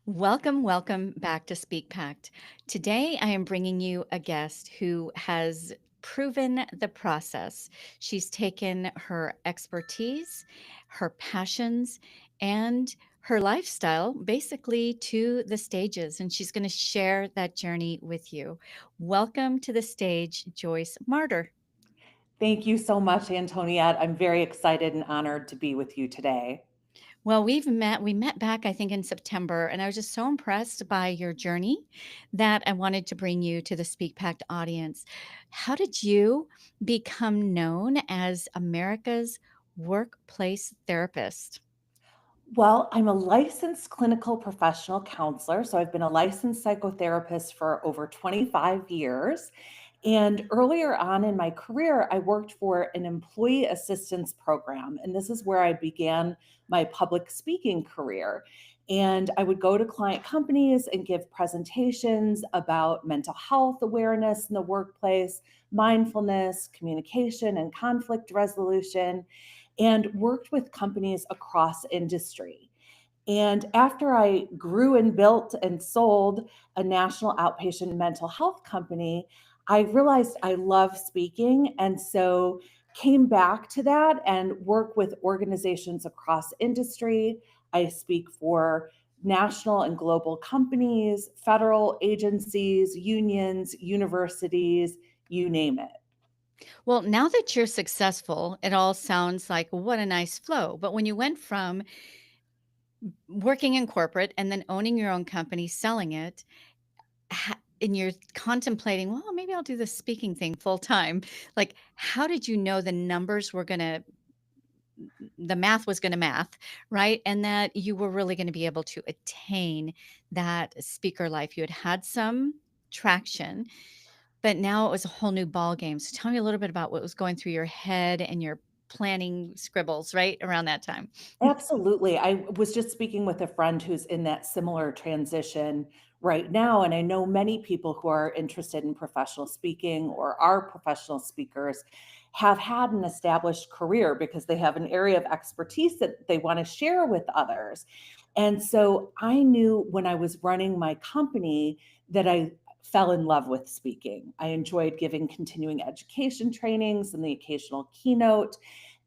Welcome back to Speak Pact. Today, I am bringing you a guest who has proven the process. She's taken her expertise, her passions, and her lifestyle basically to the stages, and she's going to share that journey with you. Welcome to the stage, Joyce Martyr. Thank you so much, Antoniette. I'm very excited and honored to be with you today. Well, we met back, I think, in September, and I was just so impressed by your journey that I wanted to bring you to the Speak Pact audience. How did you become known as America's workplace therapist? Well, I'm a licensed clinical professional counselor. So I've been a licensed psychotherapist for over 25 years. And earlier on in my career, I worked for an employee assistance program. And this is where I began my public speaking career. And I would go to client companies and give presentations about mental health awareness in the workplace, mindfulness, communication, and conflict resolution, and worked with companies across industry. And after I grew and built and sold a national outpatient mental health company, I realized I love speaking. And so came back to that and work with organizations across industry. I speak for national and global companies, federal agencies, unions, universities, you name it. Well, now that you're successful, it all sounds like what a nice flow. But when you went from working in corporate and then owning your own company, selling it, and you're contemplating, well, maybe I'll do the speaking thing full time. Like, how did you know the math was going to math, right? And that you were really going to be able to attain that speaker life? You had had some traction, but now it was a whole new ball game. So tell me a little bit about what was going through your head and your planning scribbles right around that time. Absolutely. I was just speaking with a friend who's in that similar transition right now. And I know many people who are interested in professional speaking or are professional speakers have had an established career because they have an area of expertise that they want to share with others. And so I knew when I was running my company that I fell in love with speaking. I enjoyed giving continuing education trainings and the occasional keynote.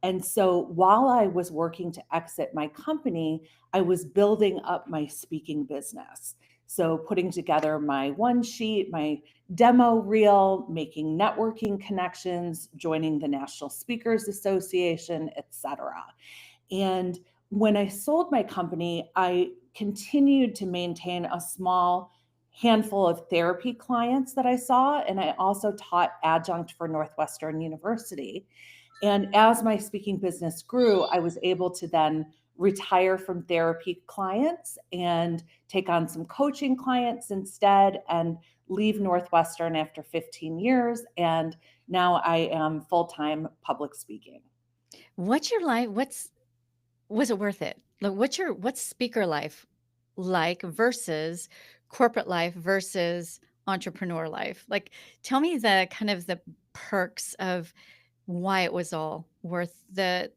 And so while I was working to exit my company, I was building up my speaking business. So putting together my one sheet, my demo reel, making networking connections, joining the National Speakers Association, etc. And when I sold my company, I continued to maintain a small handful of therapy clients that I saw. And I also taught adjunct for Northwestern University. And as my speaking business grew, I was able to then retire from therapy clients and take on some coaching clients instead and leave Northwestern after 15 years. And now I am full time public speaking. What's your life? Was it worth it? Like, what's speaker life like versus corporate life versus entrepreneur life? Like, tell me the kind of the perks of why it was all worth the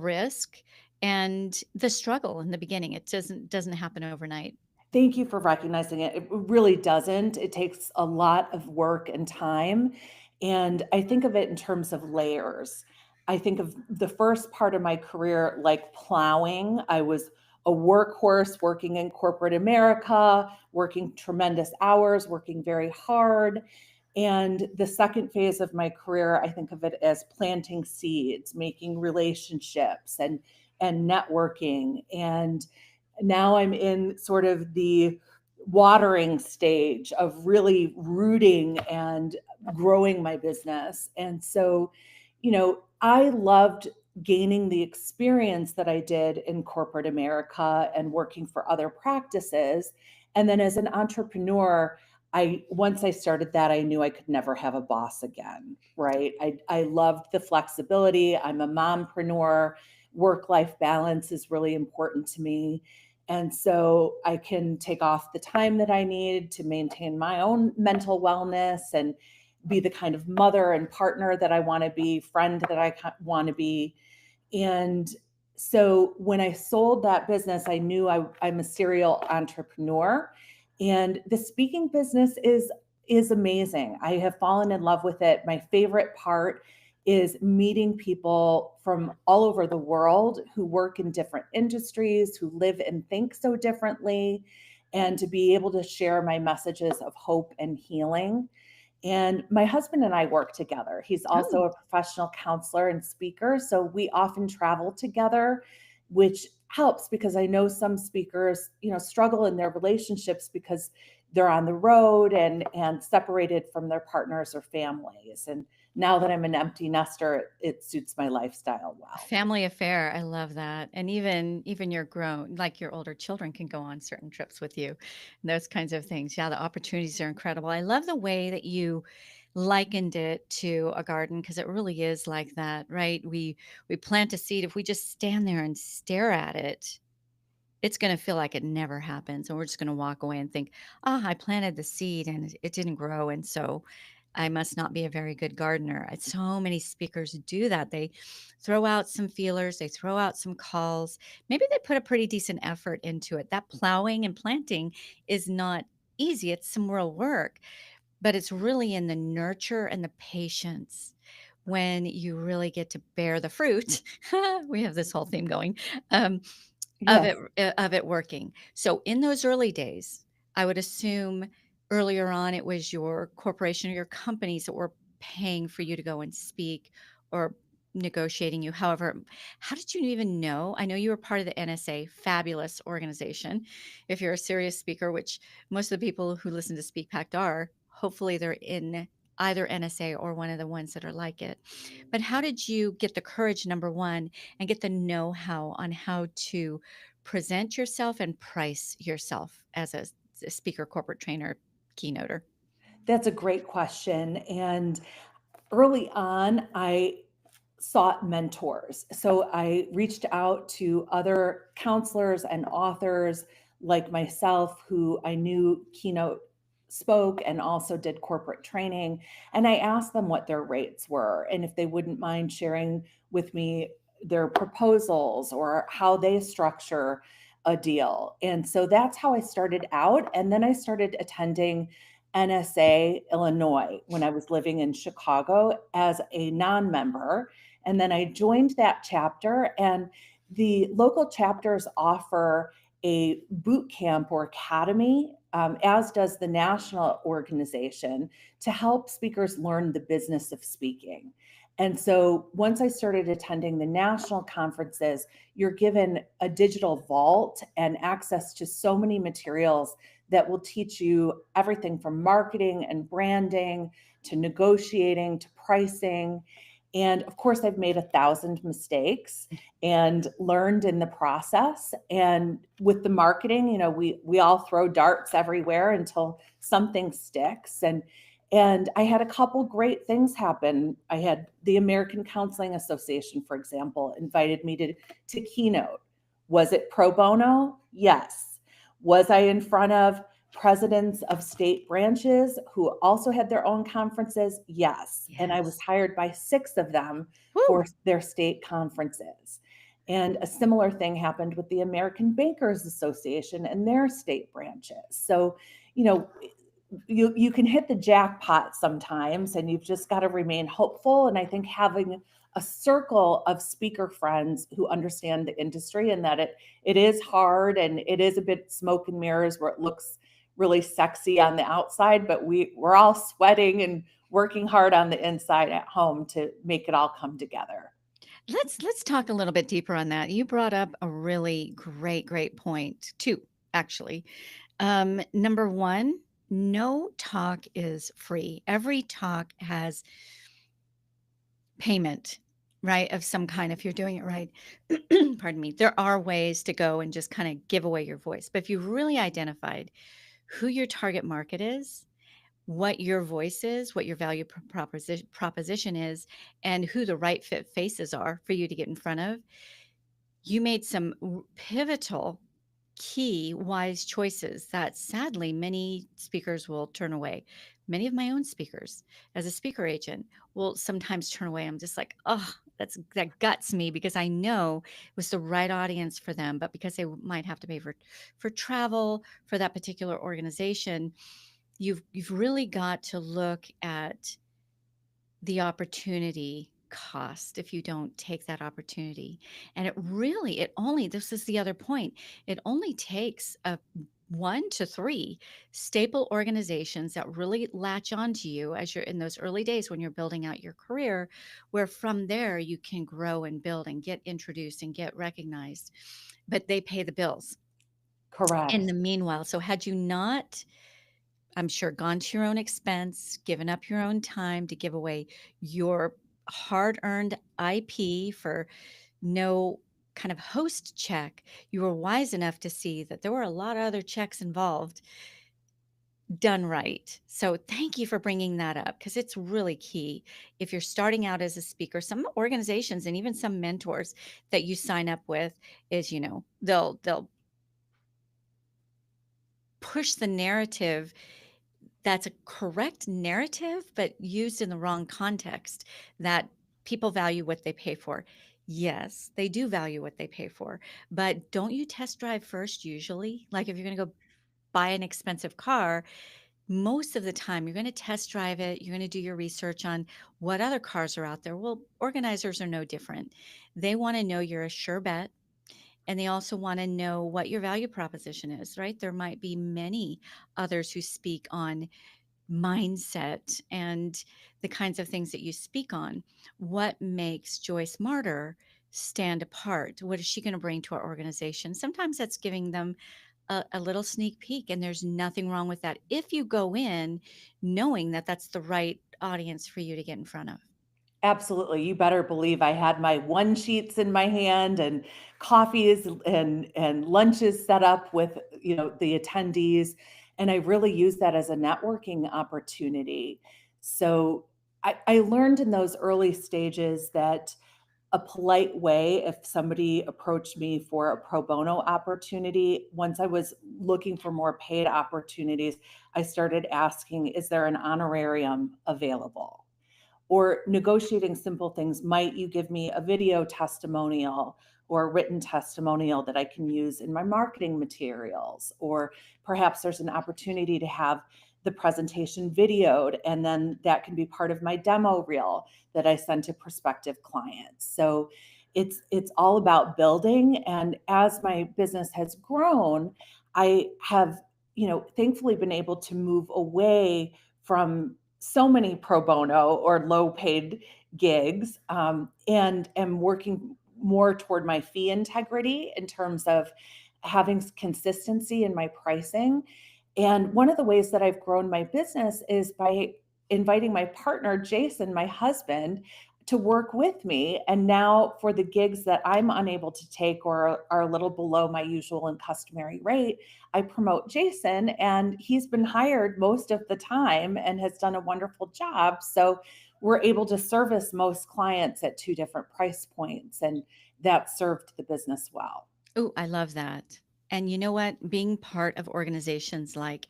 risk and the struggle in the beginning. It doesn't happen overnight. Thank you for recognizing it. It really doesn't. It takes a lot of work and time. And I think of it in terms of layers. I think of the first part of my career like plowing. I was a workhorse working in corporate America, working tremendous hours, working very hard. And the second phase of my career, I think of it as planting seeds, making relationships and networking. And now I'm in sort of the watering stage of really rooting and growing my business. And so, I loved gaining the experience that I did in corporate America and working for other practices. And then as an entrepreneur, I once I started that, I knew I could never have a boss again, right? I loved the flexibility. I'm a mompreneur. Work-life balance is really important to me. And so I can take off the time that I need to maintain my own mental wellness and be the kind of mother and partner that I want to be, friend that I want to be. And So when I sold that business, I knew I'm a serial entrepreneur, and the speaking business is amazing. I have fallen in love with it. My favorite part is meeting people from all over the world who work in different industries, who live and think so differently, and to be able to share my messages of hope and healing. And my husband and I work together. He's Oh, also a professional counselor and speaker. So we often travel together, which helps because I know some speakers, struggle in their relationships because they're on the road and separated from their partners or families. And now that I'm an empty nester, it suits my lifestyle well. family affair. I love that. And even your grown, like your older children can go on certain trips with you. And those kinds of things. Yeah, the opportunities are incredible. I love the way that you likened it to a garden because it really is like that, right? We plant a seed. If we just stand there and stare at it, it's gonna feel like it never happens, and we're just gonna walk away and think, "Ah, I planted the seed and it didn't grow, and so I must not be a very good gardener." So many speakers do that. They throw out some feelers, they throw out some calls. Maybe they put a pretty decent effort into it. That plowing and planting is not easy. It's some real work, but it's really in the nurture and the patience when you really get to bear the fruit. We have this whole theme going. Um, Yes. of it working. So in those early days, I would assume earlier on it was your corporation or your companies that were paying for you to go and speak or negotiating you. However, how did you even know? I know you were part of the NSA, fabulous organization. If you're a serious speaker, which most of the people who listen to Speak Pact are, hopefully they're in either NSA or one of the ones that are like it. But how did you get the courage, number one, and get the know-how on how to present yourself and price yourself as a speaker, corporate trainer, keynoter? That's a great question. And early on, I sought mentors. So I reached out to other counselors and authors like myself who I knew keynote spoke and also did corporate training. And I asked them what their rates were and if they wouldn't mind sharing with me their proposals or how they structure a deal. And so that's how I started out. And then I started attending NSA Illinois when I was living in Chicago as a non member. And then I joined that chapter, and the local chapters offer a boot camp or academy, as does the national organization, to help speakers learn the business of speaking. And so once I started attending the national conferences, you're given a digital vault and access to so many materials that will teach you everything from marketing and branding to negotiating to pricing. And of course, I've made 1,000 mistakes and learned in the process. And with the marketing, we all throw darts everywhere until something sticks. And I had a couple great things happen. I had the American Counseling Association, for example, invited me to keynote. Was it pro bono? Yes. Was I in front of presidents of state branches who also had their own conferences? Yes. And I was Yes. hired by 6 of them Woo! for their state conferences. And a similar thing happened with the American Bankers Association and their state branches. So, you know, you can hit the jackpot sometimes and you've just got to remain hopeful. And I think having a circle of speaker friends who understand the industry and that it is hard and it is a bit smoke and mirrors where it looks really sexy on the outside, but we're all sweating and working hard on the inside at home to make it all come together. Let's talk a little bit deeper on that. You brought up a really great point. 2, actually. Number 1, no talk is free. Every talk has payment, right, of some kind if you're doing it right. Pardon me. There are ways to go and just kind of give away your voice. But if you've really identified who your target market is, what your voice is, what your value proposition is, and who the right fit faces are for you to get in front of, you made some pivotal, key, wise choices that sadly many speakers will turn away. Many of my own speakers, as a speaker agent, will sometimes turn away. I'm just like, oh. that guts me because I know it was the right audience for them, but because they might have to pay for travel for that particular organization, you've really got to look at the opportunity cost if you don't take that opportunity. And it only this is the other point. It only takes a 1 to 3 staple organizations that really latch onto you as you're in those early days when you're building out your career, where from there you can grow and build and get introduced and get recognized. But they pay the bills in Correct. the meanwhile. So had you not, I'm sure, gone to your own expense, given up your own time to give away your hard-earned IP for no kind of host check, you were wise enough to see that there were a lot of other checks involved done right. So thank you for bringing that up because it's really key. If you're starting out as a speaker, some organizations and even some mentors that you sign up with is, they'll push the narrative that's a correct narrative, but used in the wrong context, that people value what they pay for. Yes, they do value what they pay for, but don't you test drive first usually? Like if you're gonna go buy an expensive car, most of the time you're gonna test drive it, you're gonna do your research on what other cars are out there. Well, organizers are no different. They wanna know you're a sure bet, and they also wanna know what your value proposition is, right? There might be many others who speak on mindset and the kinds of things that you speak on. What makes Joyce Martyr stand apart? What is she going to bring to our organization? Sometimes that's giving them a little sneak peek, and there's nothing wrong with that if you go in knowing that that's the right audience for you to get in front of. Absolutely. You better believe I had my one sheets in my hand and coffees and lunches set up with, the attendees. And I really use that as a networking opportunity. So I learned in those early stages that a polite way, if somebody approached me for a pro bono opportunity, once I was looking for more paid opportunities, I started asking, is there an honorarium available? Or negotiating simple things. Might you give me a video testimonial or a written testimonial that I can use in my marketing materials? Or perhaps there's an opportunity to have the presentation videoed, and then that can be part of my demo reel that I send to prospective clients. So it's all about building. And as my business has grown, I have, thankfully been able to move away from so many pro bono or low paid gigs, and am working more toward my fee integrity in terms of having consistency in my pricing. And one of the ways that I've grown my business is by inviting my partner, Jason, my husband, to work with me. And now for the gigs that I'm unable to take or are a little below my usual and customary rate, I promote Jason, and he's been hired most of the time and has done a wonderful job. So we're able to service most clients at two different price points, and that served the business well. Oh, I love that. And you know what? Being part of organizations like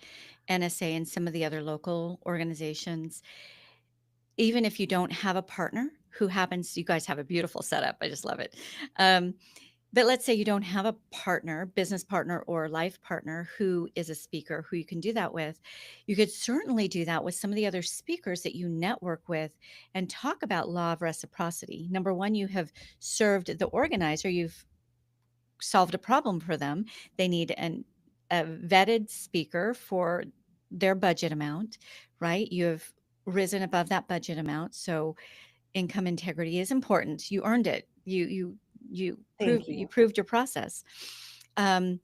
NSA and some of the other local organizations, even if you don't have a partner who happens, you guys have a beautiful setup. I just love it. Um, but let's say you don't have a partner, business partner or life partner who is a speaker who you can do that with. You could certainly do that with some of the other speakers that you network with and talk about law of reciprocity. Number one, you have served the organizer, you've solved a problem for them. They need a vetted speaker for their budget amount, right? You have risen above that budget amount. So income integrity is important. You earned it. Thank You you. proved your process. Um,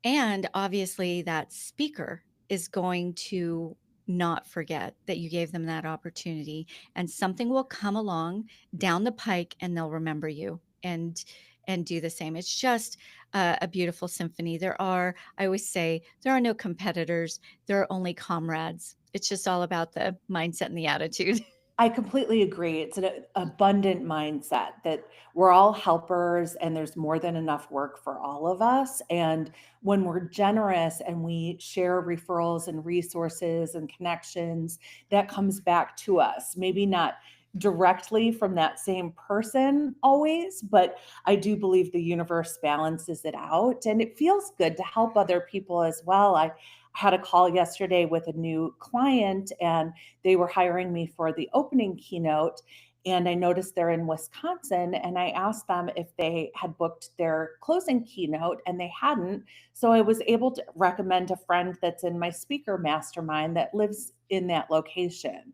and obviously, that speaker is going to not forget that you gave them that opportunity, and something will come along down the pike, and they'll remember you and do the same. It's just a beautiful symphony. I always say, there are no competitors. There are only comrades. It's just all about the mindset and the attitude. I completely agree. It's an abundant mindset that we're all helpers and there's more than enough work for all of us. And when we're generous and we share referrals and resources and connections, that comes back to us. Maybe not directly from that same person always, but I do believe the universe balances it out. And it feels good to help other people as well. I had a call yesterday with a new client, and they were hiring me for the opening keynote. And I noticed they're in Wisconsin, and I asked them if they had booked their closing keynote, and they hadn't. So I was able to recommend a friend that's in my speaker mastermind that lives in that location.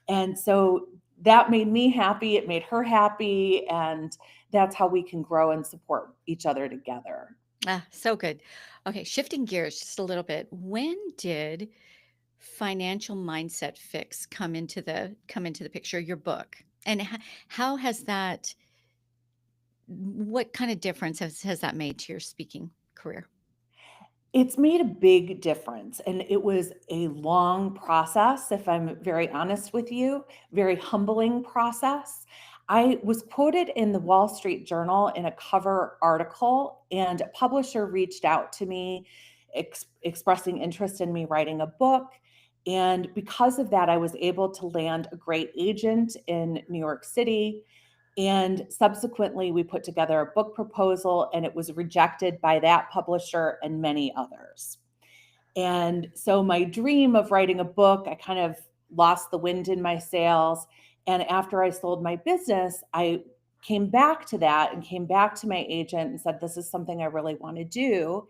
And so that made me happy. It made her happy. And that's how we can grow and support each other together. Ah, so good. Okay, shifting gears just a little bit. When did financial mindset fix come into the picture, your book? And how has that what kind of difference has that made to your speaking career? It's made a big difference, and it was a long process, if I'm very honest with you, very humbling process. I was quoted in the Wall Street Journal in a cover article, and a publisher reached out to me expressing interest in me writing a book. And because of that, I was able to land a great agent in New York City. And subsequently, we put together a book proposal, and it was rejected by that publisher and many others. And so, my dream of writing a book, I kind of lost the wind in my sails. And after I sold my business, I came back to that and came back to my agent and said, this is something I really want to do.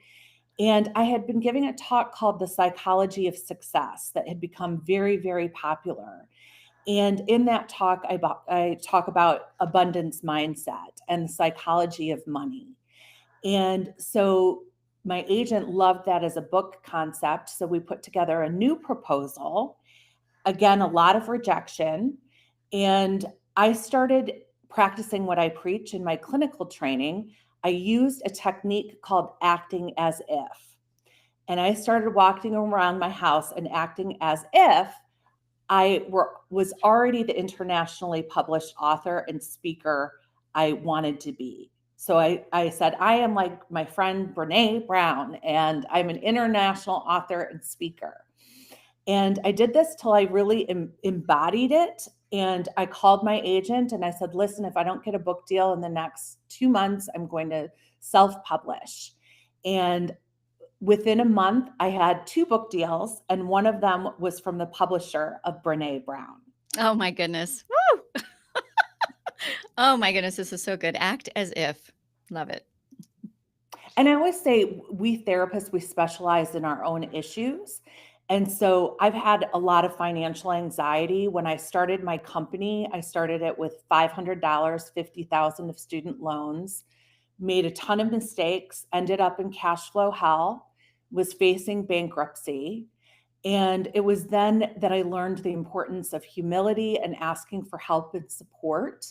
And I had been giving a talk called The Psychology of Success that had become very, very popular. And in that talk, I talk about abundance mindset and the psychology of money. And so my agent loved that as a book concept. So we put together a new proposal. Again, a lot of rejection. And I started practicing what I preach in my clinical training. I used a technique called acting as if. And I started walking around my house and acting as if was already the internationally published author and speaker I wanted to be. So I said, I am like my friend Brene Brown, and I'm an international author and speaker. And I did this till I really embodied it. And I called my agent and I said, listen, if I don't get a book deal in the next 2 months, I'm going to self publish. And within a month, I had 2 book deals, and one of them was from the publisher of Brene Brown. Oh my goodness. Woo! Oh my goodness, this is so good. Act as if. Love it. And I always say we therapists, we specialize in our own issues. And so I've had a lot of financial anxiety. When I started my company, I started it with $500, 50,000 of student loans, made a ton of mistakes, ended up in cash flow hell, was facing bankruptcy. And it was then that I learned the importance of humility and asking for help and support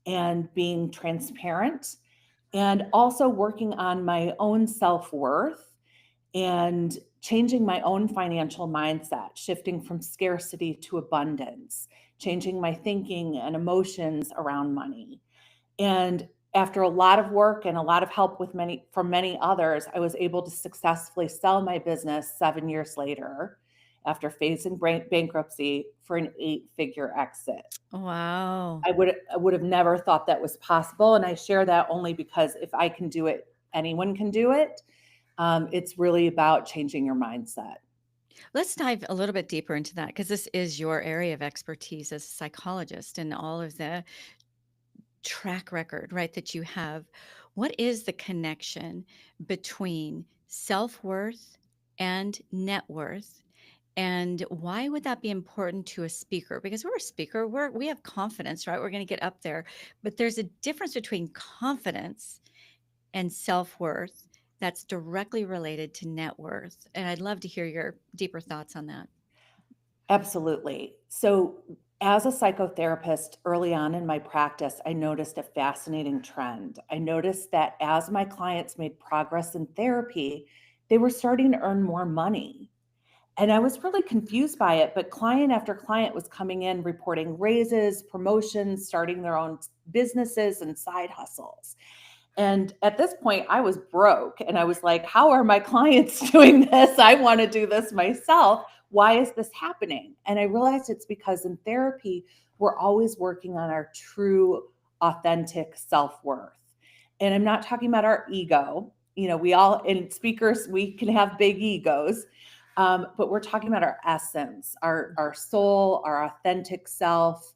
and being transparent, and also working on my own self worth and changing my own financial mindset, shifting from scarcity to abundance, changing my thinking and emotions around money. And after a lot of work and a lot of help with many from many others, I was able to successfully sell my business 7 years later after facing bankruptcy for an 8-figure exit. Wow. I would have never thought that was possible, and I share that only because if I can do it, anyone can do it. It's really about changing your mindset. Let's dive a little bit deeper into that because this is your area of expertise as a psychologist and all of the track record, right, that you have. What is the connection between self worth and net worth? And why would that be important to a speaker? Because we're a speaker, we have confidence, right? We're going to get up there. But there's a difference between confidence and self worth that's directly related to net worth. And I'd love to hear your deeper thoughts on that. Absolutely. So, as a psychotherapist early on in my practice, I noticed a fascinating trend. I noticed that as my clients made progress in therapy, they were starting to earn more money. And I was really confused by it, but client after client was coming in reporting raises, promotions, starting their own businesses and side hustles. And at this point, I was broke and I was like, how are my clients doing this? I want to do this myself. Why is this happening? And I realized it's because in therapy, we're always working on our true, authentic self worth. And I'm not talking about our ego. You know, we all, in speakers, we can have big egos, but we're talking about our essence, our soul, our authentic self.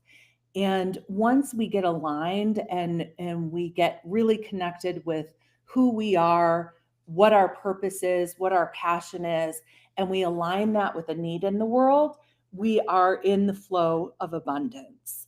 And once we get aligned and we get really connected with who we are, what our purpose is, what our passion is, and we align that with a need in the world, we are in the flow of abundance.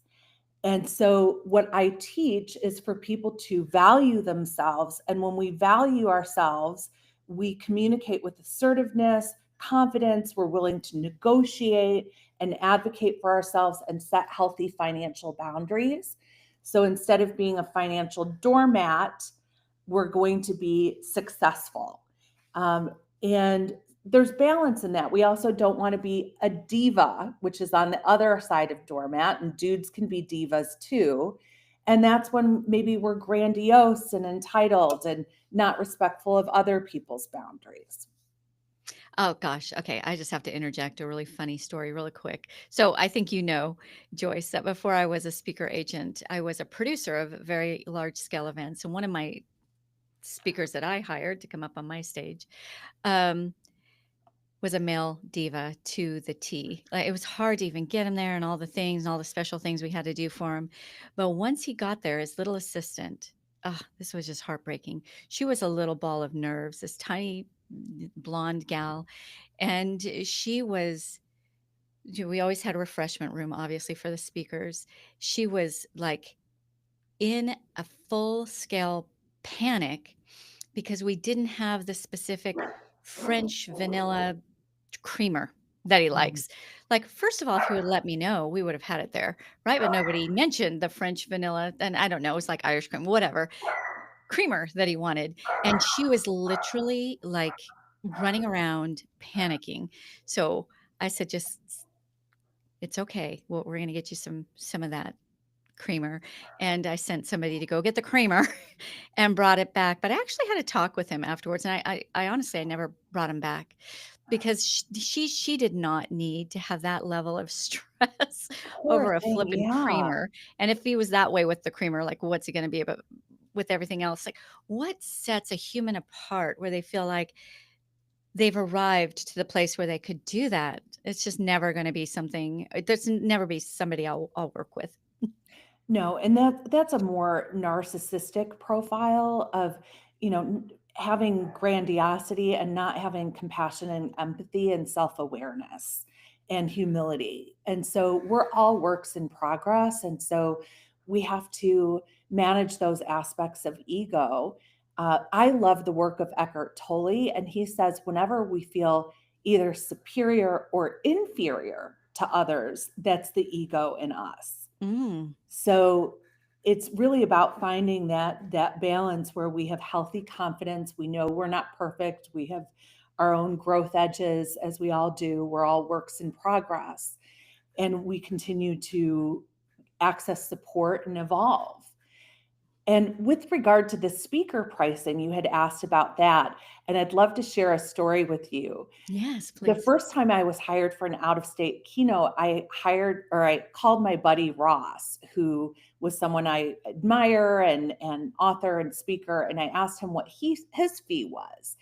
And so, what I teach is for people to value themselves. And when we value ourselves, we communicate with assertiveness, confidence, we're willing to negotiate and advocate for ourselves and set healthy financial boundaries. So, instead of being a financial doormat, we're going to be successful. And there's balance in that. We also don't want to be a diva, which is on the other side of doormat, and dudes can be divas too. And that's when maybe we're grandiose and entitled and not respectful of other people's boundaries. Oh gosh. Okay. I just have to interject a really funny story really quick. So I think you know, Joyce, that before I was a speaker agent, I was a producer of very large scale events. And one of my speakers that I hired to come up on my stage um, was a male diva to the T. Like, it was hard to even get him there and all the things and all the special things we had to do for him. But once he got there, his little assistant, oh, this was just heartbreaking. She was a little ball of nerves, this tiny blonde gal. And she was, we always had a refreshment room, obviously, for the speakers. She was like in a full scale panic because we didn't have the specific French vanilla creamer that he Mhm. likes. Like, first of all, if he would let me know, we would have had it there, right? But nobody mentioned the French vanilla, and I don't know, it's like Irish cream, whatever, creamer that he wanted. And she was literally like running around panicking. So I said, just it's okay. Well, we're gonna get you some of that creamer. And I sent somebody to go get the creamer and brought it back. But I actually had a talk with him afterwards. And I honestly, I never brought him back because she did not need to have that level of stress Poor over a thing. flippin' Yeah. creamer. And if he was that way with the creamer, like what's he going to be about with everything else? Like, what sets a human apart where they feel like they've arrived to the place where they could do that? It's just never going to be something. There's never be somebody I'll work with. No, and that's a more narcissistic profile of, having grandiosity and not having compassion and empathy and self-awareness and humility. And so we're all works in progress. And so we have to manage those aspects of ego. I love the work of Eckhart Tolle, and he says whenever we feel either superior or inferior to others, that's the ego in us. Mm. So it's really about finding that balance where we have healthy confidence. We know we're not perfect. We have our own growth edges, as we all do. We're all works in progress, and we continue to access support and evolve. And with regard to the speaker pricing, you had asked about that, and I'd love to share a story with you. Yes, The please. first time I was hired for an out of state keynote, I called my buddy Ross, who was someone I admire and author and speaker, and I asked him what his fee was.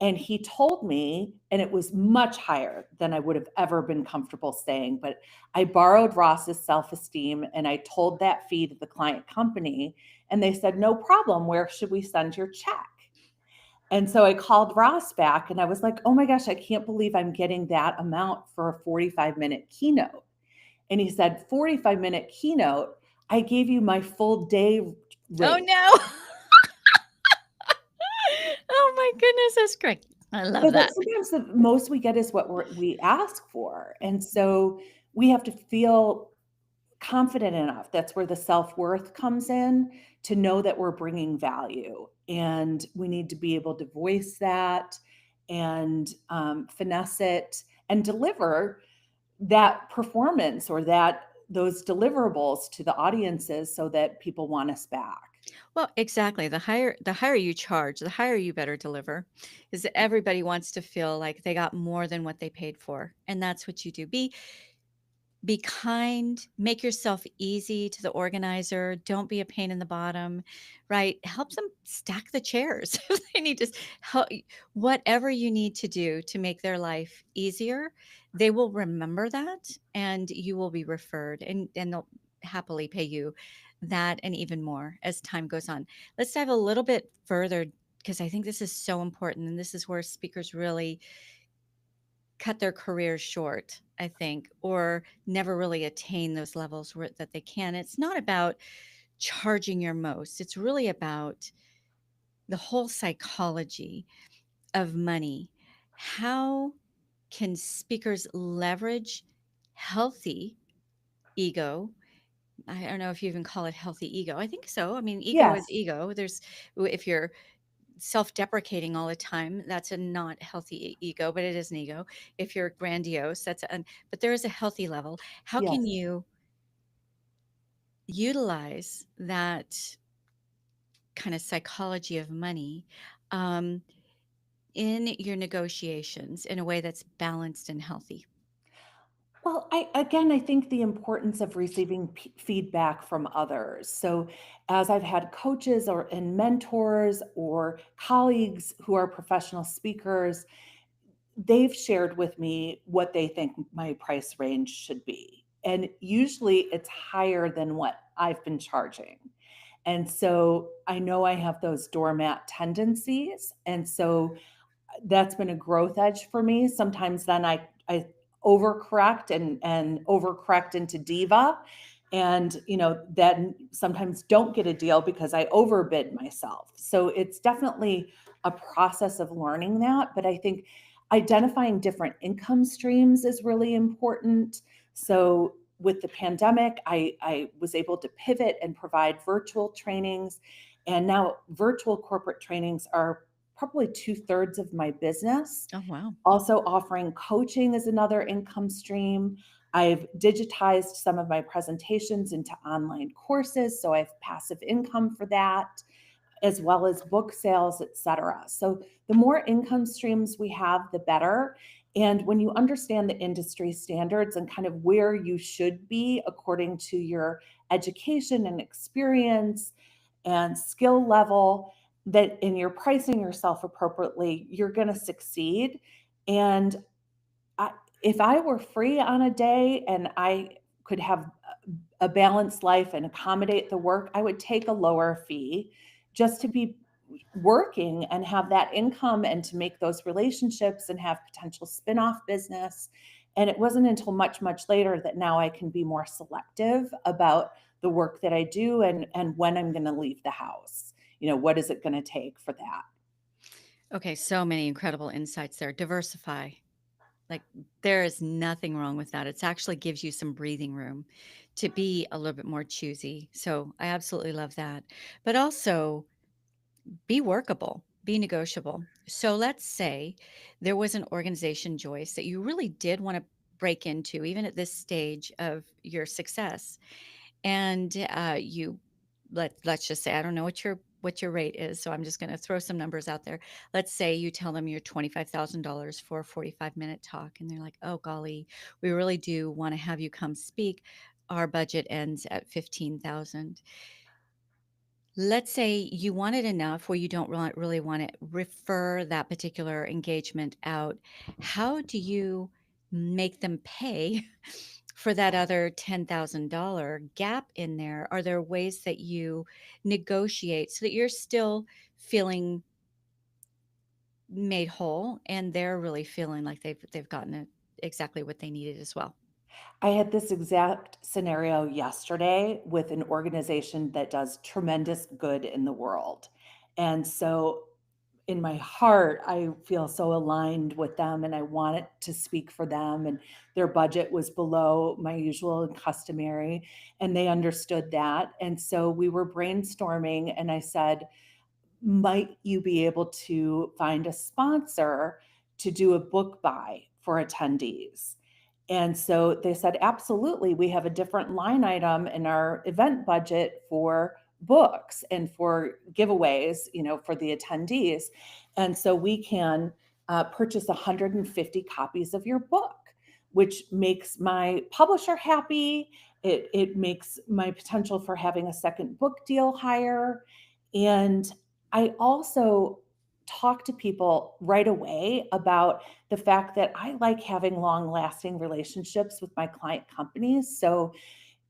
And he told me, and it was much higher than I would have ever been comfortable saying. But I borrowed Ross's self esteem and I told that fee to the client company, and they said, no problem. Where should we send your check? And so I called Ross back and I was like, oh my gosh, I can't believe I'm getting that amount for a 45-minute keynote. And he said, 45-minute keynote, I gave you my full day Oh, rate. no. Oh my goodness, that's great. I love So that that. sometimes the most we get is what we ask for. And so we have to feel confident enough. That's where the self worth comes in, to know that we're bringing value. And we need to be able to voice that and finesse it and deliver that performance or those deliverables to the audiences so that people want us back. Well, exactly. The higher you charge, the higher you better deliver. Because everybody wants to feel like they got more than what they paid for. And that's what you do. Be kind, make yourself easy to the organizer, don't be a pain in the bottom, right? Help them stack the chairs if they need to help whatever you need to do to make their life easier, they will remember that and you will be referred and they'll happily pay you that and even more as time goes on. Let's dive a little bit further because I think this is so important and this is where speakers really cut their careers short, I think, or never really attain those levels where that they can. It's not about charging your most. It's really about the whole psychology of money. How can speakers leverage healthy ego? I don't know if you even call it healthy ego. I think so. I mean, ego is Yes, ego. If you're self-deprecating all the time, that's a not healthy ego, but it is an ego. If you're grandiose, but there is a healthy level. How can yes. you utilize that kind of psychology of money um, in your negotiations in a way that's balanced and healthy? Well, I think the importance of receiving feedback from others. So, as I've had coaches or and mentors or colleagues who are professional speakers, they've shared with me what they think my price range should be. And usually it's higher than what I've been charging. And so I know I have those doormat tendencies. And so that's been a growth edge for me. Sometimes then I overcorrect and overcorrect into diva, and then sometimes don't get a deal because I overbid myself. So it's definitely a process of learning that, but I think identifying different income streams is really important. So with the pandemic, I was able to pivot and provide virtual trainings, and now virtual corporate trainings are probably two-thirds of my business. Oh, wow. Also offering coaching is another income stream. I've digitized some of my presentations into online courses, so I have passive income for that, as well as book sales, et cetera. So the more income streams we have, the better. And when you understand the industry standards and kind of where you should be according to your education and experience and skill level, that in your pricing yourself appropriately, you're going to succeed. And I, if I were free on a day and I could have a balanced life and accommodate the work, I would take a lower fee just to be working and have that income and to make those relationships and have potential spin-off business. And it wasn't until much, much later that now I can be more selective about the work that I do and when I'm going to leave the house. What is it going to take for that? Okay, so many incredible insights there. Diversify. Like, there is nothing wrong with that. It's actually gives you some breathing room to be a little bit more choosy. So I absolutely love that. But also be workable, be negotiable. So let's say there was an organization, Joyce, that you really did want to break into, even at this stage of your success. And let's just say I don't know what your rate is, so I'm just going to throw some numbers out there. Let's say you tell them you're $25,000 for a 45-minute talk, and they're like, "Oh golly, we really do want to have you come speak. Our budget ends at 15,000." Let's say you want it enough where you don't really want to refer that particular engagement out. How do you make them pay for that other $10,000 gap in there? Are there ways that you negotiate so that you're still feeling made whole and they're really feeling like they've gotten it exactly what they needed as well? I had this exact scenario yesterday with an organization that does tremendous good in the world. And so in my heart, I feel so aligned with them and I wanted to speak for them. And their budget was below my usual and customary. And they understood that. And so we were brainstorming, and I said, might you be able to find a sponsor to do a book buy for attendees? And so they said, absolutely. We have a different line item in our event budget for books and for giveaways, for the attendees. And so we can purchase 150 copies of your book, which makes my publisher happy. It makes my potential for having a second book deal higher. And I also talk to people right away about the fact that I like having long lasting relationships with my client companies. So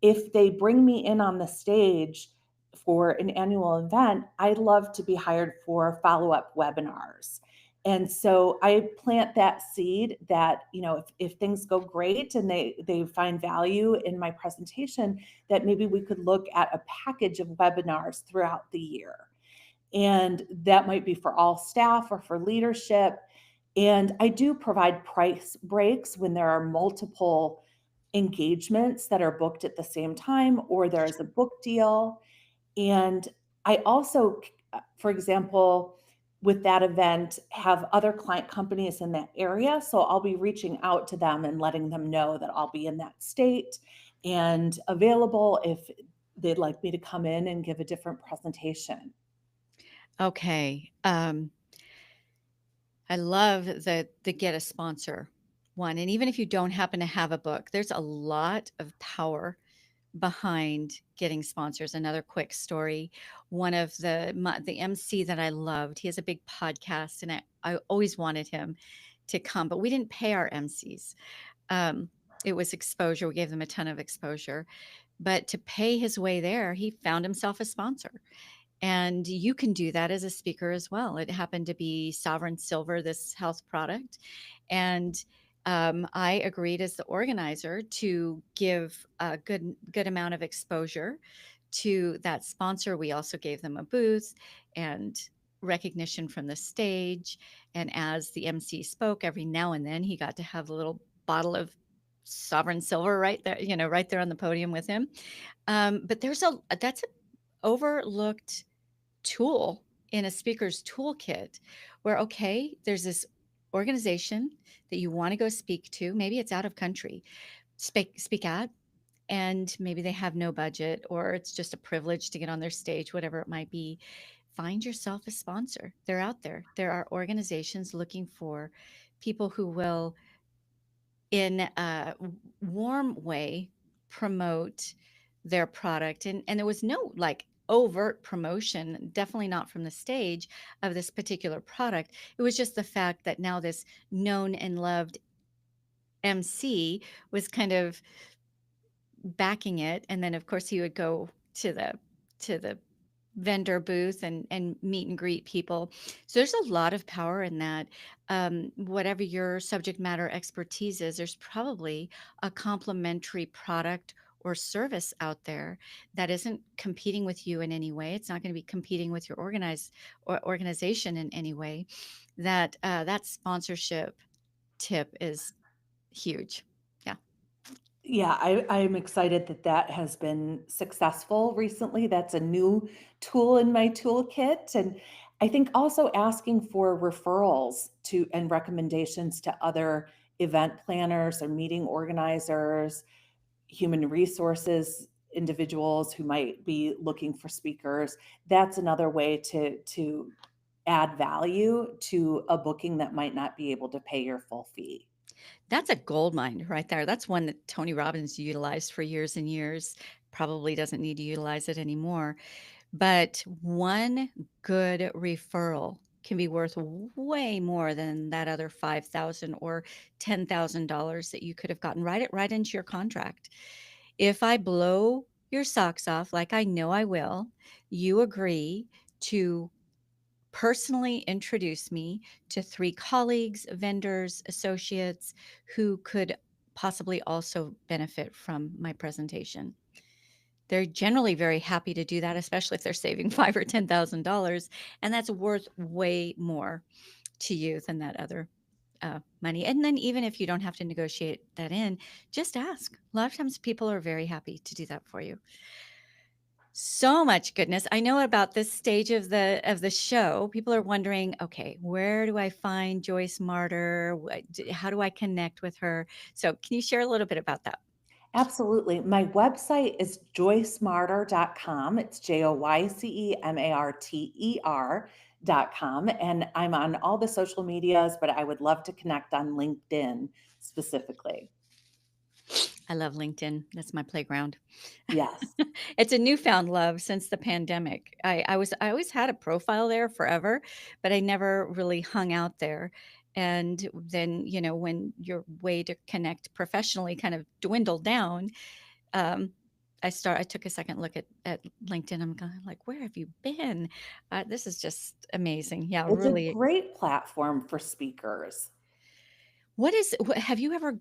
if they bring me in on the stage for an annual event, I'd love to be hired for follow up webinars. And so I plant that seed that, if things go great and they find value in my presentation, that maybe we could look at a package of webinars throughout the year. And that might be for all staff or for leadership. And I do provide price breaks when there are multiple engagements that are booked at the same time or there's a book deal. And I also, for example, with that event, have other client companies in that area. So I'll be reaching out to them and letting them know that I'll be in that state and available if they'd like me to come in and give a different presentation. Okay. I love the get a sponsor one. And even if you don't happen to have a book, there's a lot of power behind getting sponsors. Another quick story. One of the MC that I loved, he has a big podcast, and I always wanted him to come, but we didn't pay our MCs. Um, it was exposure. We gave them a ton of exposure. But to pay his way there, he found himself a sponsor. And you can do that as a speaker as well. It happened to be Sovereign Silver, this health product. And I agreed as the organizer to give a good amount of exposure to that sponsor. We also gave them a booth and recognition from the stage. And as the MC spoke, every now and then he got to have a little bottle of Sovereign Silver right there, right there on the podium with him. But that's an overlooked tool in a speaker's toolkit where, okay, there's this organization that you want to go speak to. Maybe it's out of country, speak at, and maybe they have no budget or it's just a privilege to get on their stage, whatever it might be. Find yourself a sponsor. They're out there. There are organizations looking for people who will, in a warm way, promote their product. And there was no like overt promotion, definitely not from the stage, of this particular product. It was just the fact that now this known and loved MC was kind of backing it. And then of course he would go to the vendor booth and meet and greet people. So there's a lot of power in that. Whatever your subject matter expertise is, there's probably a complementary product or service out there that isn't competing with you in any way. It's not going to be competing with your organization in any way. That sponsorship tip is huge. Yeah. Yeah, I'm excited that that has been successful recently. That's a new tool in my toolkit. And I think also asking for referrals to and recommendations to other event planners or meeting organizers, human resources individuals who might be looking for speakers. That's another way to add value to a booking that might not be able to pay your full fee. That's a gold mine right there. That's one that Tony Robbins utilized for years and years. Probably doesn't need to utilize it anymore. But one good referral can be worth way more than that other 5,000 or $10,000 that you could have gotten. Write it right into your contract. If I blow your socks off, like I know I will, you agree to personally introduce me to 3 colleagues, vendors, associates who could possibly also benefit from my presentation. They're generally very happy to do that, especially if they're saving 5 or $10,000, and that's worth way more to you than that other money. And then even if you don't have to negotiate that in, just ask. A lot of times people are very happy to do that for you. So much goodness. I know about this stage of the show. People are wondering, okay, where do I find Joyce Martyr? How do I connect with her? So can you share a little bit about that? Absolutely. My website is joycemarter.com. It's JoyceMarter.com. And I'm on all the social medias, but I would love to connect on LinkedIn specifically. I love LinkedIn. That's my playground. Yes. It's a newfound love since the pandemic. I always had a profile there forever, but I never really hung out there. And then, when your way to connect professionally kind of dwindled down, um, I took a second look at LinkedIn. I'm going like, where have you been? This is just amazing. Yeah, It's a really. great platform for speakers. Have you ever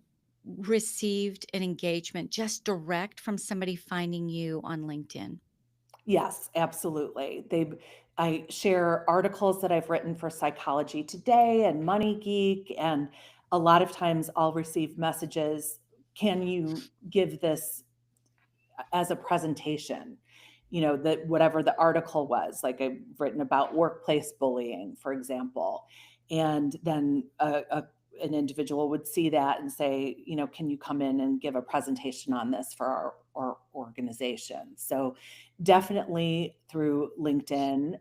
received an engagement just direct from somebody finding you on LinkedIn? Yes, absolutely. I share articles that I've written for Psychology Today and Money Geek, and a lot of times I'll receive messages, can you give this as a presentation? That whatever the article was, like I've written about workplace bullying, for example. And then an individual would see that and say, can you come in and give a presentation on this for our organization? So definitely through LinkedIn,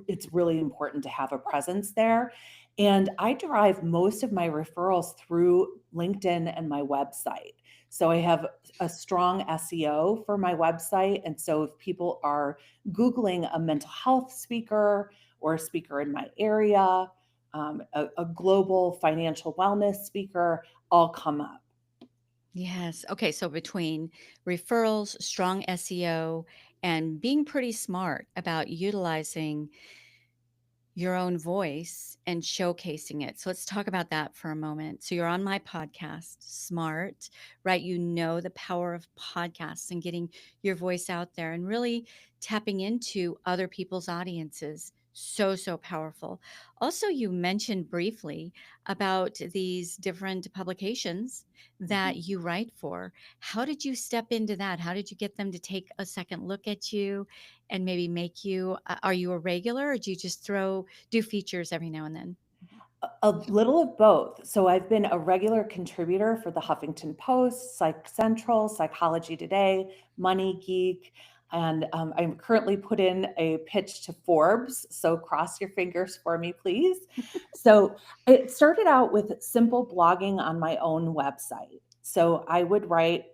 it's really important to have a presence there. And I derive most of my referrals through LinkedIn and my website. So I have a strong SEO for my website. And so if people are Googling a mental health speaker or a speaker in my area, a global financial wellness speaker, all come up. Yes. Okay. So between referrals, strong SEO, and being pretty smart about utilizing your own voice and showcasing it. So let's talk about that for a moment. So you're on my podcast, Smart, right? You know the power of podcasts and getting your voice out there and really tapping into other people's audiences. So, so powerful. Also, you mentioned briefly about these different publications that you write for. How did you step into that? How did you get them to take a second look at you and maybe make you, are you a regular or do you just do features every now and then? A little of both. So I've been a regular contributor for the Huffington Post, Psych Central, Psychology Today, Money Geek, and I'm currently put in a pitch to Forbes. So cross your fingers for me, please. So it started out with simple blogging on my own website. So I would write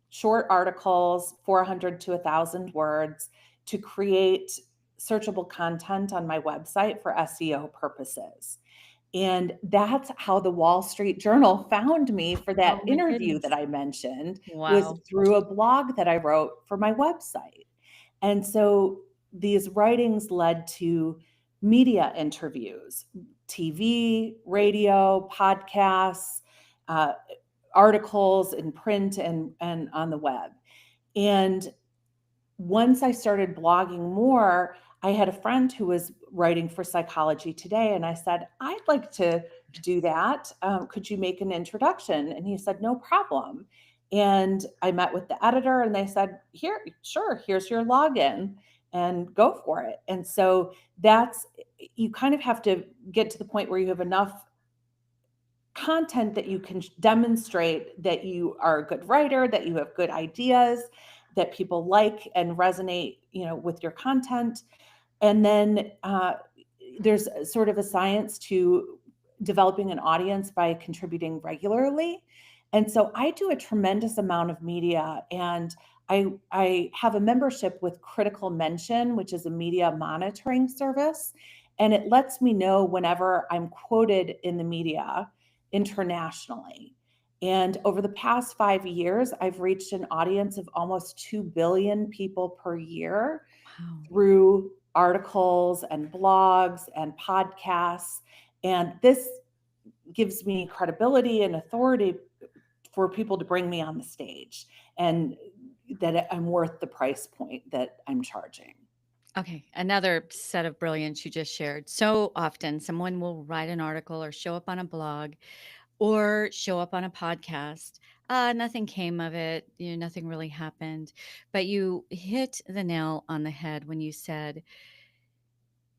short articles, 400 to 1,000 words, to create searchable content on my website for SEO purposes. And that's how the Wall Street Journal found me for that Oh my interview that goodness. I mentioned, was Wow. through a blog that I wrote for my website. And so these writings led to media interviews, TV, radio, podcasts, uh, articles in print and on the web. And once I started blogging more, I had a friend who was writing for Psychology Today, and I said, I'd like to do that. Could you make an introduction? And he said, no problem. And I met with the editor, and they said, here, sure, here's your login and go for it. And so you kind of have to get to the point where you have enough content that you can demonstrate that you are a good writer, that you have good ideas, that people like and resonate, with your content. And then there's sort of a science to developing an audience by contributing regularly. And so I do a tremendous amount of media, and I have a membership with Critical Mention, which is a media monitoring service. And it lets me know whenever I'm quoted in the media internationally. And over the past 5 years, I've reached an audience of almost 2 billion people per year Wow. through articles and blogs and podcasts. And this gives me credibility and authority for people to bring me on the stage, and that I'm worth the price point that I'm charging. Okay, another set of brilliance you just shared. So often someone will write an article or show up on a blog or show up on a podcast. Nothing came of it, nothing really happened. But you hit the nail on the head when you said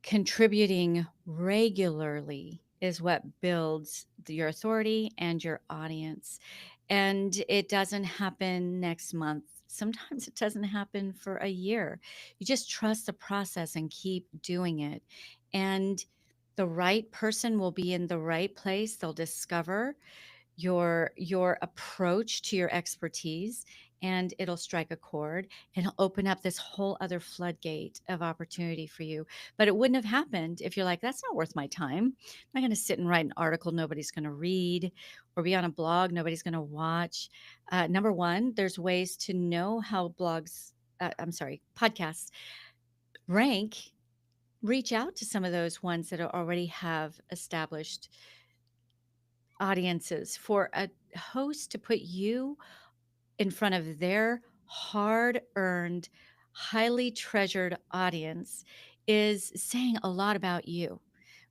contributing regularly is what builds your authority and your audience. and it doesn't happen next month. Sometimes it doesn't happen for a year. You just trust the process and keep doing it. And the right person will be in the right place. They'll discover your approach to your expertise, and it'll strike a chord and it'll open up this whole other floodgate of opportunity for you. But it wouldn't have happened if you're like, that's not worth my time. I'm not going to sit and write an article nobody's going to read, or be on a blog nobody's going to watch. Number one, there's ways to know how I'm sorry, podcasts rank. Reach out to some of those ones that already have established audiences. For a host to put you in front of their hard earned, highly treasured audience is saying a lot about you,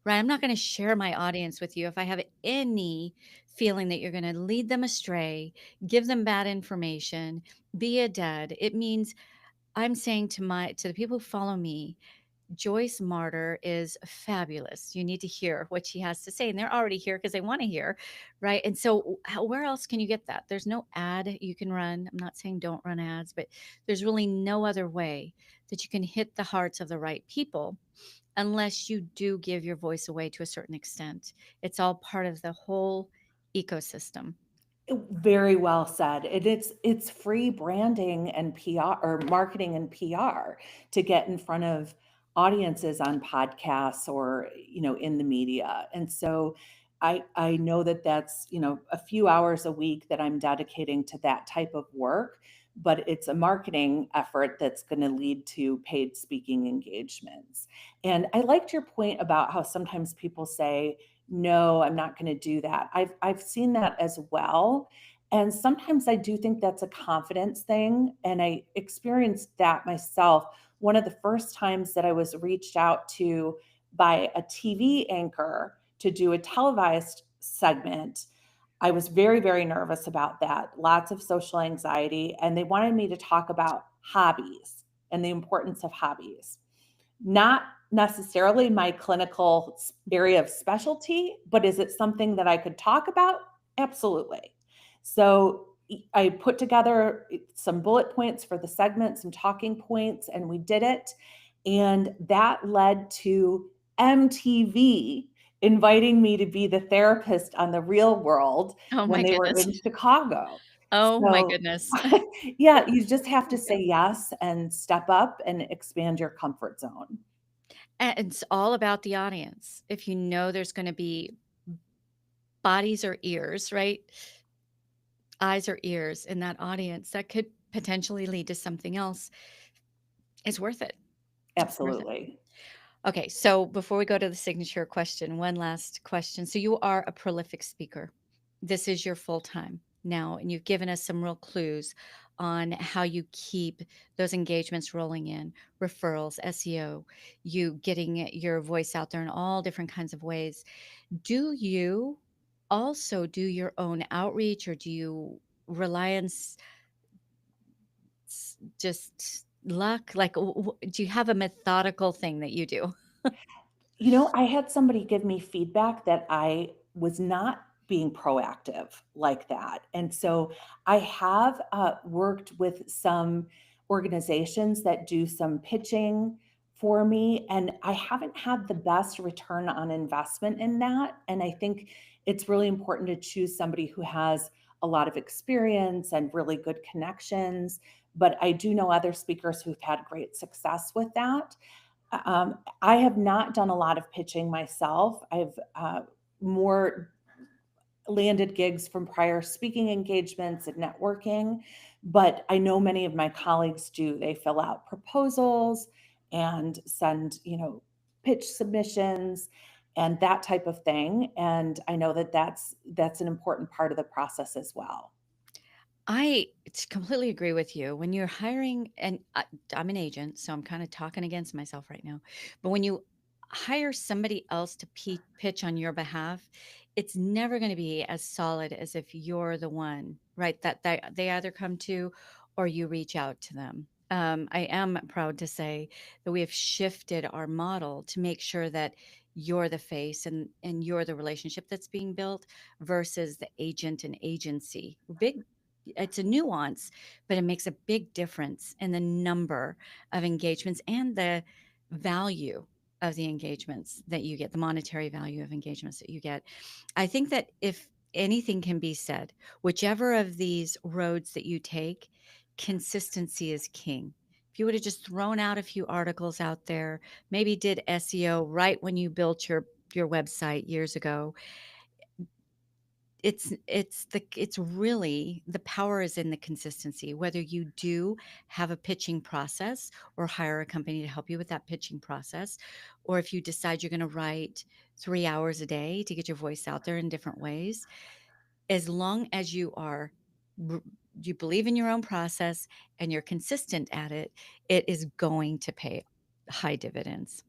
right? I'm not going to share my audience with you if I have any feeling that you're going to lead them astray, give them bad information, be a dud. It means I'm saying to the people who follow me, Joyce Martyr is fabulous. You need to hear what she has to say. And they're already here because they want to hear, right? And so, where else can you get that? There's no ad you can run. I'm not saying don't run ads, but there's really no other way that you can hit the hearts of the right people unless you do give your voice away to a certain extent. It's all part of the whole ecosystem. Very well said. It's free branding and PR or marketing and PR to get in front of audiences on podcasts or, in the media. And so I know that that's, a few hours a week that I'm dedicating to that type of work, but it's a marketing effort that's going to lead to paid speaking engagements. And I liked your point about how sometimes people say, no, I'm not going to do that. I've seen that as well. And sometimes I do think that's a confidence thing. And I experienced that myself. One of the first times that I was reached out to by a TV anchor to do a televised segment, I was very, very nervous about that. Lots of social anxiety. And they wanted me to talk about hobbies and the importance of hobbies. Not necessarily my clinical area of specialty, but is it something that I could talk about? Absolutely. So I put together some bullet points for the segment, some talking points, and we did it. And that led to MTV inviting me to be the therapist on The Real World Oh when my they were goodness. in Chicago. Oh my So, goodness. yeah, you just have to say yes and step up and expand your comfort zone. And it's all about the audience. If you know there's going to be bodies or ears, right? Eyes or ears in that audience that could potentially lead to something else, it's worth it. It's worth it. Absolutely. Okay, so before we go to the signature question, one last question. So you are a prolific speaker. This is your full time now, and you've given us some real clues on how you keep those engagements rolling in, referrals, SEO, you getting your voice out there in all different kinds of ways. Do you also do your own outreach, or do you rely on just luck? Like, do you have a methodical thing that you do? I had somebody give me feedback that I was not being proactive like that. And so I have worked with some organizations that do some pitching for me, and I haven't had the best return on investment in that. And I think it's really important to choose somebody who has a lot of experience and really good connections. But I do know other speakers who've had great success with that. I have not done a lot of pitching myself. I've more landed gigs from prior speaking engagements and networking, but I know many of my colleagues do. They fill out proposals and send, pitch submissions and that type of thing. And I know that that's an important part of the process as well. Completely agree with you. When you're hiring, and I'm an agent, so I'm kind of talking against myself right now. But when you hire somebody else to pitch on your behalf, it's never going to be as solid as if you're the one, right? That they either come to or you reach out to them. I am proud to say that we have shifted our model to make sure that you're the face and you're the relationship that's being built versus the agent and agency. Big It's a nuance, but it makes a big difference in the number of engagements and the value of the engagements that you get, the monetary value of engagements that you get. I think that if anything can be said, whichever of these roads that you take, consistency is king. If you would have just thrown out a few articles out there, maybe did SEO right when you built your website years ago, it's really the power is in the consistency, whether you do have a pitching process or hire a company to help you with that pitching process, or if you decide you're going to write 3 hours a day to get your voice out there in different ways. As long as r- you believe in your own process and you're consistent at it, it is going to pay high dividends.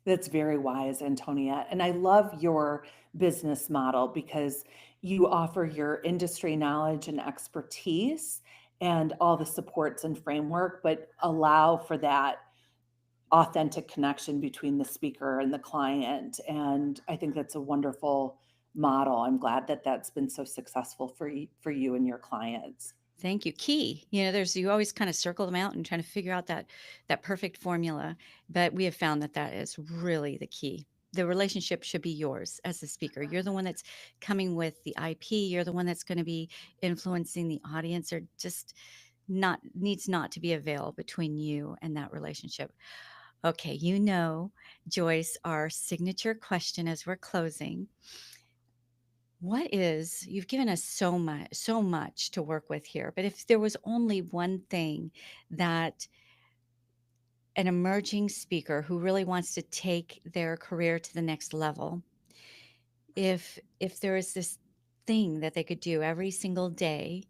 That's very wise, Antonia. And I love your business model because you offer your industry knowledge and expertise and all the supports and framework, but allow for that authentic connection between the speaker and the client. And I think that's a wonderful model. I'm glad that that's been so successful for you and your clients. Thank you. Key. There's you always kind of circle them out and trying to figure out that perfect formula, but we have found that that is really the key. The relationship should be yours as the speaker. You're the one that's coming with the IP. You're the one that's going to be influencing the audience, or just not needs not to be a veil between you and that relationship. Okay, Joyce, our signature question as we're closing. You've given us so much to work with here, but if there was only one thing that an emerging speaker who really wants to take their career to the next level, if there is this thing that they could do every single day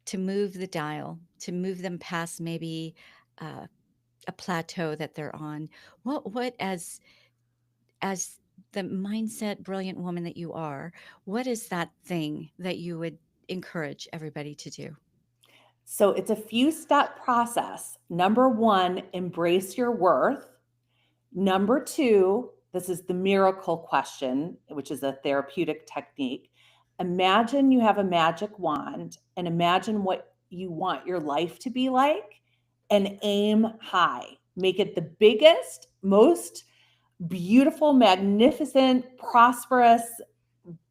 to move the dial, to move them past maybe uh, a plateau that they're on, what as the mindset brilliant woman that you are, what is that thing that you would encourage everybody to do? So it's a few step process. Number one, embrace your worth. Number two, this is the miracle question, which is a therapeutic technique. Imagine you have a magic wand and imagine what you want your life to be like and aim high. Make it the biggest, most beautiful, magnificent, prosperous,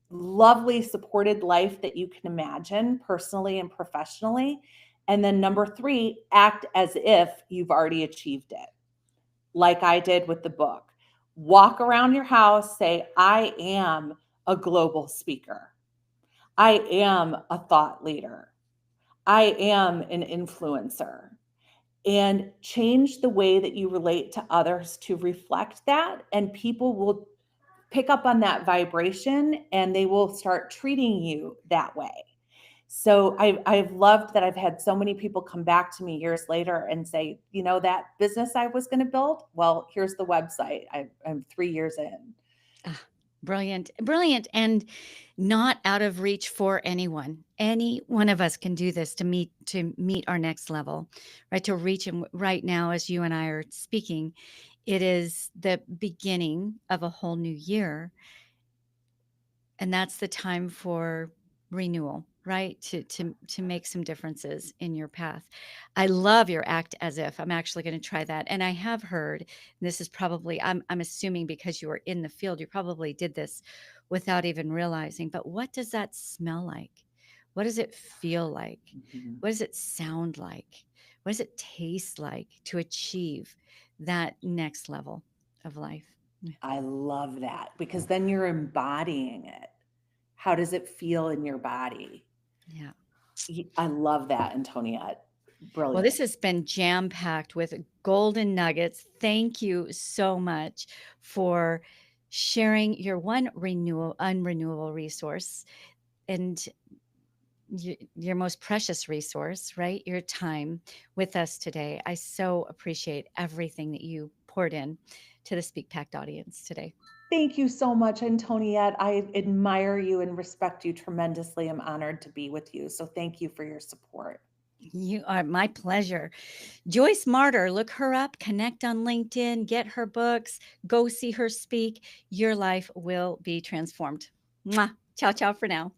lovely, supported life that you can imagine personally and professionally. And then number three, act as if you've already achieved it, like I did with the book. Walk around your house, say, I am a global speaker. I am a thought leader. I am an influencer. And change the way that you relate to others to reflect that. And people will pick up on that vibration and they will start treating you that way. So I've loved that I've had so many people come back to me years later and say, that business I was going to build, well, here's the website. I'm 3 years in. Ah, brilliant, brilliant, and not out of reach for anyone. Any one of us can do this to meet our next level, right? To reach, and right now, as you and I are speaking, it is the beginning of a whole new year, and that's the time for renewal, right? To make some differences in your path. I love your act as if. I'm actually going to try that. And I have heard, and this is probably, I'm assuming because you were in the field, you probably did this without even realizing, but what does that smell like? What does it feel like? Mhm. What does it sound like? What does it taste like to achieve that next level of life? Yeah. I love that because then you're embodying it. How does it feel in your body? Yeah. I love that, Antoniette. Well, Brilliant. this has been jam packed with golden nuggets. Thank you so much for sharing your unrenewable resource and your most precious resource, right? Your time with us today. I so appreciate everything that you poured in to the Speak Packed audience today. Thank you so much, Antoniette. I admire you and respect you tremendously. I'm honored to be with you. So thank you for your support. You are my pleasure. Joyce Martyr, look her up, connect on LinkedIn, get her books, go see her speak. Your life will be transformed. Mwah. Ciao, ciao for now.